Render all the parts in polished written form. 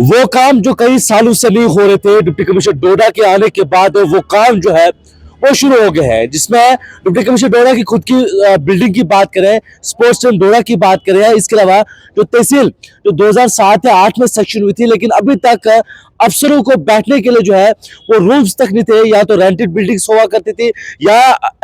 वो काम जो कई सालों से नहीं हो रहे थे, डिप्टी कमिश्नर डोडा के आने के बाद वो काम जो है वो शुरू हो गए हैं, जिसमें डिप्टी कमिश्नर डोडा की खुद की बिल्डिंग की बात करें, स्पोर्ट्स स्टेडियम डोडा की बात करें, इसके अलावा जो तहसील जो 2007 या 8 में सेक्शन हुई थी, लेकिन अभी तक अफसरों को बैठने के लिए जो है वो रूम्स तक नहीं थे। या तो रेंटेड बिल्डिंग्स हुआ करती थी या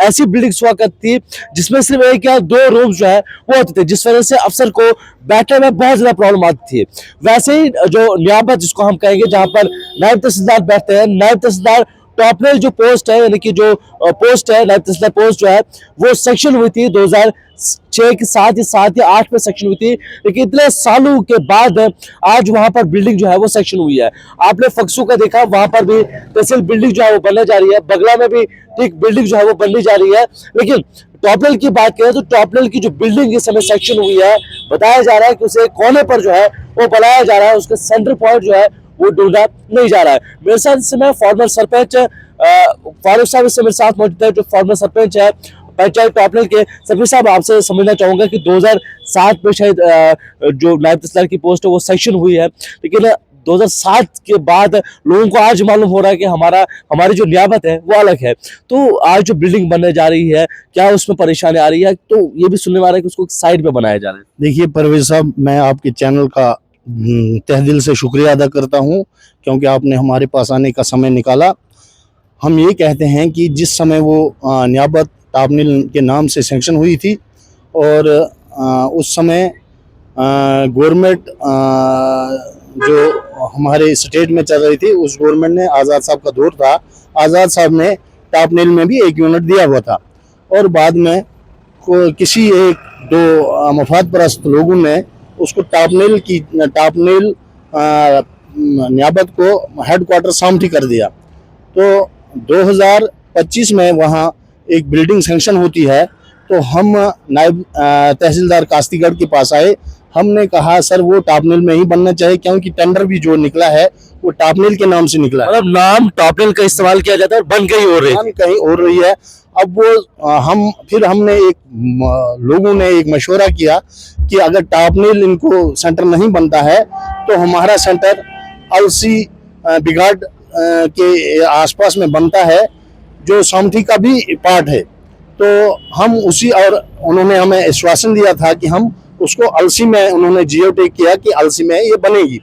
ऐसी बिल्डिंग्स हुआ करती थी जिसमें सिर्फ एक या दो रूम्स जो है वो होते थे, जिस वजह से अफसर को बैठने में बहुत ज्यादा प्रॉब्लम आती थी। वैसे ही जो नियाबत जिसको हम कहेंगे, जहां पर नायब तहसीलदार बैठते हैं, नायब तहसीलदार टॉप लेवल जो पोस्ट है, यानी कि जो पोस्ट है नायब तहसीलदार पोस्ट जो है वो सेक्शन हुई थी 2006 के 7 या 8 में सेक्शन हुई थी, लेकिन इतने सालों के बाद आज वहां पर बिल्डिंग जो है वो सेक्शन हुई है। आपने फक्सू का देखा, वहां पर भी तहसील बिल्डिंग जो है वो बनने जा रही है, बगला में भी ठीक बिल्डिंग जो है वो बनने जा रही है। लेकिन टॉप लेवल की बात करें तो टॉप लेवल की जो बिल्डिंग इस समय सेक्शन हुई है, बताया जा रहा है कि उसे कोने पर जो है वो बनाया जा रहा है, उसका सेंटर पॉइंट जो है वो ढूंढा नहीं जा रहा है। मेरे साथ इस समय फॉर्मर सरपंच फारूक साहब इस समय मेरे साथ मौजूद है, जो फॉर्मर सरपंच है पंचायत टॉप लेवल के। सरपंच साहब, आपसे समझना चाहूंगा कि 2007 में शायद जो नायब तहसीलदार की पोस्ट है वो सेक्शन हुई है, लेकिन 2007 के बाद लोगों को आज मालूम हो रहा है कि हमारी जो नियाबत है वो अलग है। तो आज जो बिल्डिंग बनने जा रही है, क्या उसमें परेशानी आ रही है? तो ये भी सुनने में आ रहा है कि उसको साइड पे बनाया जा रहा है। देखिए परवेज साहब, मैं आपके चैनल का तहे दिल से शुक्रिया अदा करता हूं, क्योंकि आपने हमारे पास आने का समय निकाला। हम ये कहते हैं कि जिस समय वो नियाबत टापनिल के नाम से सैंक्शन हुई थी और उस समय गवर्नमेंट जो हमारे स्टेट में चल रही थी, उस गवर्नमेंट ने, आज़ाद साहब का दौर था, आज़ाद साहब ने टापनिल में भी एक यूनिट दिया हुआ था और बाद में किसी एक दो मफाद परस्त लोगों ने उसको टापनिल नियाबत को हेडक्वार्टर सामठी कर दिया। तो 2025 में वहाँ एक बिल्डिंग सैंक्शन होती है, तो हम नायब तहसीलदार कास्तीगढ़ के पास आए। हमने कहा सर वो टापनिल में ही बनना चाहिए, क्योंकि टेंडर भी जो निकला है वो टापनिल के नाम से निकला है। मतलब नाम टापनिल का इस्तेमाल किया जाता है और बन कहीं और रही है। अब वो हमने लोगों ने एक मशवरा किया कि अगर टापनिल इनको सेंटर नहीं बनता है तो हमारा सेंटर अलसी बिगाड़ के आसपास में बनता है, जो सामठी का भी पार्ट है। तो हम और उन्होंने हमें आश्वासन दिया था कि हम उसको अलसी में, उन्होंने जियो टेक किया कि अलसी में ये बनेगी।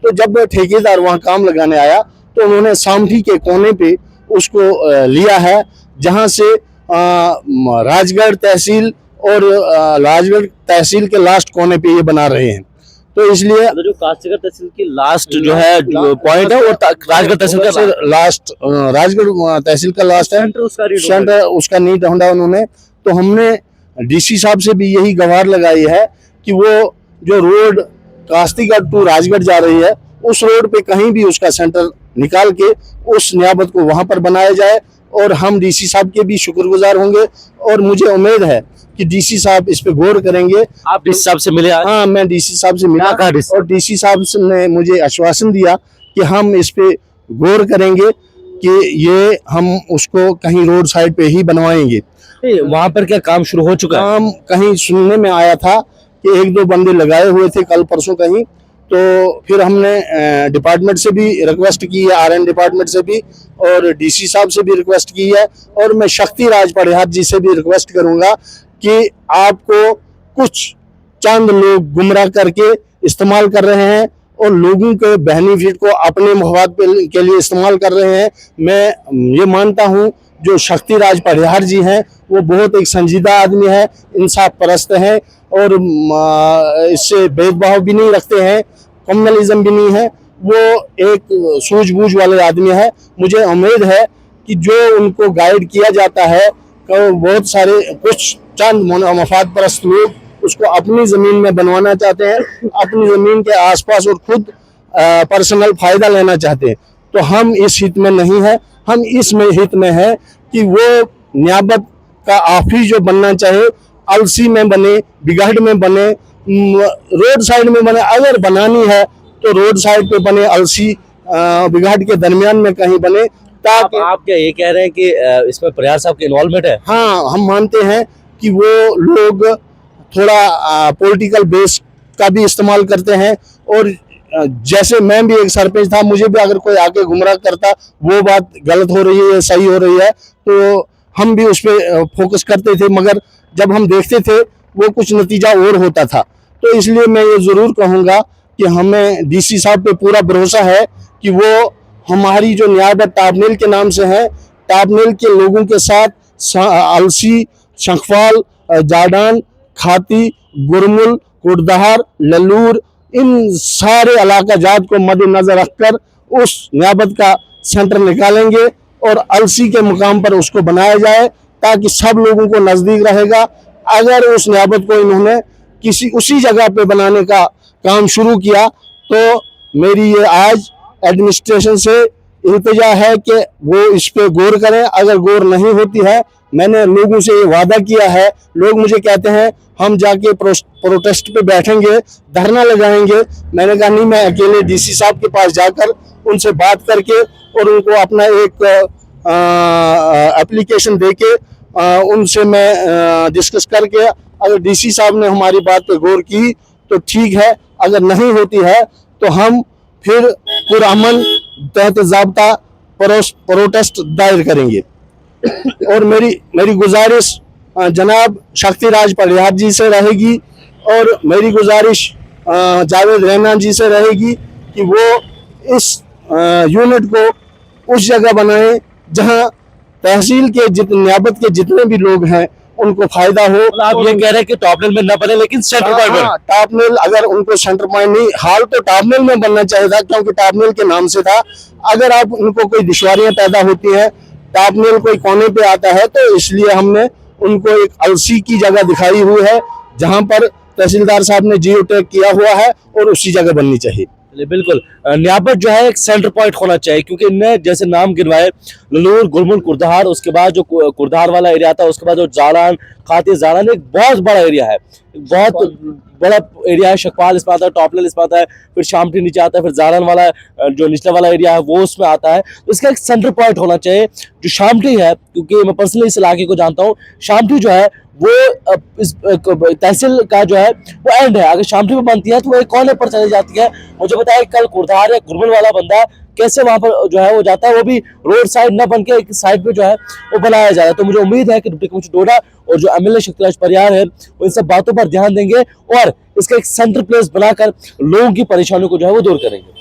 तो जब ठेकेदार वहाँ काम लगाने आया तो उन्होंने सामठी के कोने पे उसको लिया है, जहाँ से राजगढ़ तहसील और राजगढ़ तहसील के लास्ट कोने पे ये बना रहे हैं। तो इसलिए जो कास्तीगढ़ तहसील की लास्ट जो है पॉइंट है वो राजगढ़ तहसील का लास्ट, राजगढ़ तहसील का लास्ट है, सेंटर उसका नींव ढूंढा उन्होंने। तो हमने डीसी साहब से भी यही गुहार लगाई है कि वो जो रोड कास्तीगढ़ टू राजगढ़ जा रही है, उस रोड पे कहीं भी उसका सेंटर निकाल के उस नियाबत को वहां पर बनाया जाए। और हम डीसी साहब के भी शुक्रगुजार होंगे और मुझे उम्मीद है कि डीसी साहब इस पे गौर करेंगे। आप डीसी साहब से मिले? हाँ, मैं डीसी साहब से मिला और डीसी साहब ने मुझे आश्वासन दिया कि हम इस पे गौर करेंगे कि ये हम उसको कहीं रोड साइड पे ही बनवाएंगे। वहां पर क्या काम शुरू हो चुका है? काम कहीं सुनने में आया था कि एक दो बंदे लगाए हुए थे कल परसों कहीं। तो फिर हमने डिपार्टमेंट से भी रिक्वेस्ट की है, आरएन डिपार्टमेंट से भी और डीसी साहब से भी रिक्वेस्ट की है, और मैं शक्ति राज पढ़ियार जी से भी रिक्वेस्ट करूंगा कि आपको कुछ चंद लोग गुमराह करके इस्तेमाल कर रहे हैं और लोगों के बेनिफिट को अपने मफाद के लिए इस्तेमाल कर रहे हैं। मैं ये मानता हूँ जो शक्ति राज पढ़ियार जी हैं वो बहुत एक संजीदा आदमी है, इंसाफ परस्त है और इससे भेदभाव भी नहीं रखते हैं, कम्युनलिज्म भी नहीं है, वो एक सूझबूझ वाले आदमी है। मुझे उम्मीद है कि जो उनको गाइड किया जाता है, बहुत सारे कुछ चंद मफाद परस्त लोग उसको अपनी ज़मीन में बनवाना चाहते हैं, अपनी ज़मीन के आसपास, और खुद पर्सनल फ़ायदा लेना चाहते हैं। तो हम इस हित में नहीं है, हम इस हित में है कि वो नियाबत का ऑफिस जो बनना चाहे अलसी में बने, बिगाड़ में बने, रोड साइड में बने। अगर बनानी है तो रोड साइड पे बने, अलसी बिगाड़ के दरमियान में कहीं बने। ताकि आप क्या ये कह रहे हैं कि इसमें पढ़ियार साहब की इन्वॉल्वमेंट है? हाँ, हम मानते हैं कि वो लोग थोड़ा पॉलिटिकल बेस का भी इस्तेमाल करते हैं और जैसे मैं भी एक सरपंच था, मुझे भी अगर कोई आके गुमराह करता वो बात गलत हो रही है सही हो रही है तो हम भी उस पर फोकस करते थे, मगर जब हम देखते थे वो कुछ नतीजा और होता था। तो इसलिए मैं ये ज़रूर कहूँगा कि हमें डीसी साहब पे पूरा भरोसा है कि वो हमारी जो नियाबत टाबनेल के नाम से है, टाबनेल के लोगों के साथ अलसी, शंखवाल, जाडान, खाती, गुरमुल, कुटदहार, ललूर, इन सारे इलाका जात को मद्देनजर रखकर उस नियाबत का सेंटर निकालेंगे और अलसी के मुकाम पर उसको बनाया जाए ताकि सब लोगों को नज़दीक रहेगा। अगर उस नियाबत को इन्होंने किसी उसी जगह पे बनाने का काम शुरू किया तो मेरी ये आज एडमिनिस्ट्रेशन से इल्तिजा है कि वो इस पे गौर करें। अगर गौर नहीं होती है, मैंने लोगों से ये वादा किया है, लोग मुझे कहते हैं हम जाके प्रोटेस्ट पे बैठेंगे, धरना लगाएंगे। मैंने कहा नहीं, मैं अकेले डीसी साहब के पास जाकर उनसे बात करके और उनको अपना एक एप्लीकेशन देके उनसे मैं डिस्कस करके अगर डीसी साहब ने हमारी बात पे गौर की तो ठीक है, अगर नहीं होती है तो हम फिर पुरअमन तहत ज़ाब्ता प्रोटेस्ट दायर करेंगे। और मेरी गुजारिश जनाब शक्ति राज परिहार जी से रहेगी और मेरी गुजारिश जावेद रहमान जी से रहेगी कि वो इस यूनिट को उस जगह बनाएं जहां तहसील के नियाबत के जितने भी लोग हैं उनको फायदा हो। आप ये कह रहे हैं कि टॉपनेल में न बने लेकिन सेंटर पॉइंट में। टॉपनेल अगर उनको सेंटर पॉइंट नहीं, हाल तो टॉपनेल में बनना चाहिए था क्योंकि टॉपनेल के नाम से था। अगर आप उनको कोई दुश्वारियां पैदा होती हैं, टॉपनेल कोई कोने पे आता है, तो इसलिए हमने उनको एक अलसी की जगह दिखाई हुई है जहां पर तहसीलदार साहब ने जियो टैग किया हुआ है और उसी जगह बननी चाहिए। बिल्कुल, नियाबत जो है एक सेंटर पॉइंट होना चाहिए क्योंकि इनने जैसे नाम गिनवाए ललूर, गुरमुल, कुटदहार, उसके बाद जो कुटदहार वाला एरिया था, उसके बाद जो जालान, खाती, जालान एक बहुत बड़ा एरिया है, बहुत बड़ा एरिया है। शकपाल इसमें आता है, टॉपलेल इसमें आता है, फिर शामटी नीचे आता है, फिर जालान वाला जो निचला वाला एरिया है वो उसमें आता है। तो इसका एक सेंटर पॉइंट होना चाहिए जो शामटी है, क्योंकि मैं पर्सनली इस इलाके को जानता हूँ। शामटी जो है वो इस तहसील का जो है वो एंड है, अगर शामटी में बनती है तो वो एक कोने पर चली जाती है। मुझे बताया कल कुटदहार या गुरमुल वाला बंदा कैसे वहां पर जो है वो जाता है, वो भी रोड साइड न बन के एक साइड पे जो है वो बनाया जा रहा है। तो मुझे उम्मीद है कि डिप्टी कमिश्नर डोडा और जो एमएलए शक्तिराज परिहार है वो इन सब बातों पर ध्यान देंगे और इसका एक सेंटर प्लेस बनाकर लोगों की परेशानियों को जो है वो दूर करेंगे।